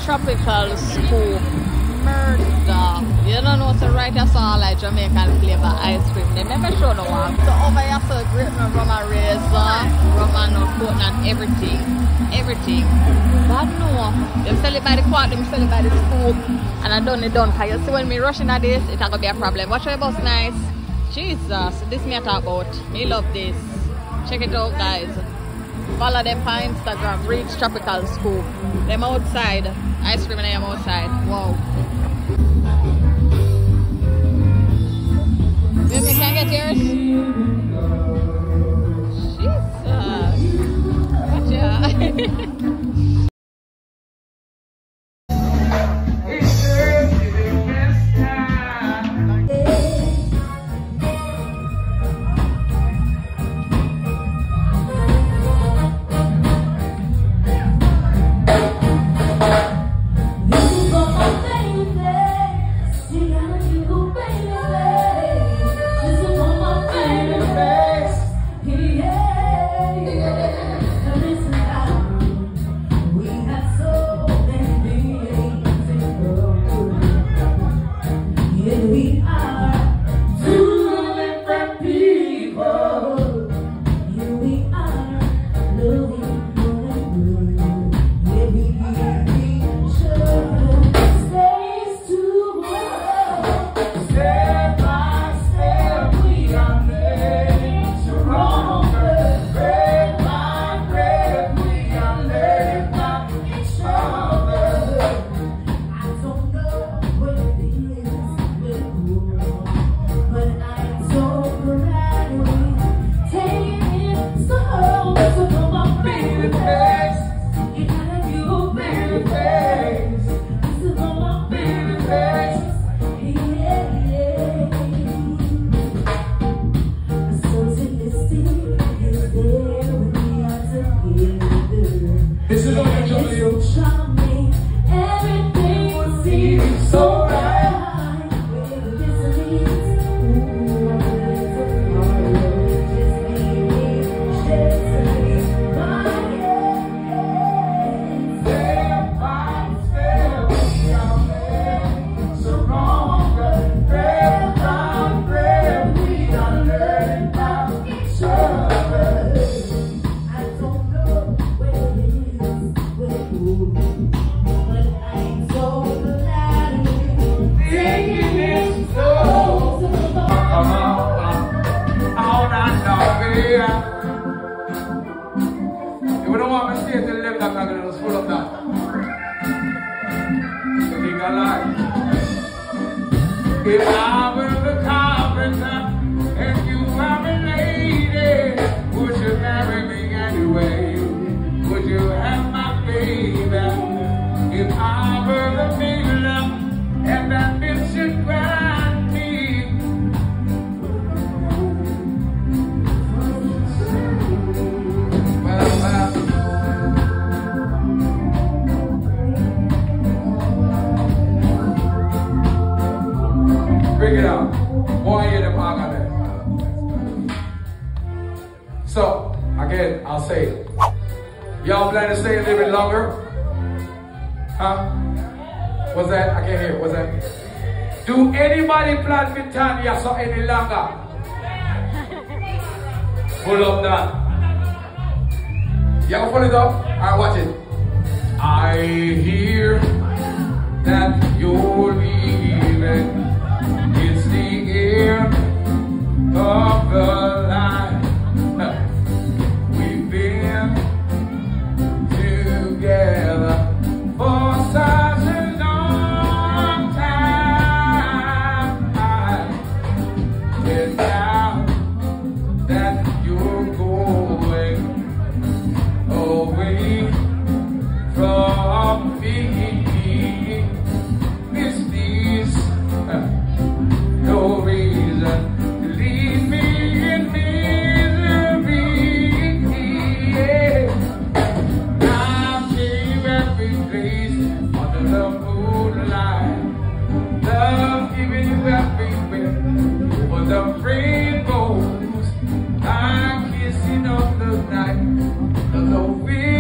tropical scoop. Murder. You don't know, so right I saw like Jamaican flavor ice cream. They never show the one. So over here, so great rum and razor, rum and coconut, everything. Everything. God no. Them sell it by the quart, them sell it by the scoop. And I done it done. Cause you see when me rushing at this, it's gonna be a problem. Watch your bus nice. Jesus, this me I talk about. Me love this. Check it out, guys. Follow them on Instagram, Reach Tropical Scoop. Them outside. Ice cream and I am outside. Wow. Baby, can I get yours? Jesus. Gotcha. If I were the carpenter and you were a lady, would you marry me anyway? Would you have my baby? If I were the miller and that bitch should grind me, bring it out. Boy, you the park of there. So, again, I'll say it. Y'all plan to stay a little bit longer? Huh? What's that? I can't hear. What's that? Do anybody plan to Tanya so any longer? Pull up that. Y'all pull it up? Alright, watch it. I hear that you're leaving. It's the end of the line. We've been together for such a long time. And now that you're going away from me, it's these no reason to leave me in misery. Yeah. I came every place under the moonlight, love giving you everywhere over the rainbows. I'm kissing on the night, the wind.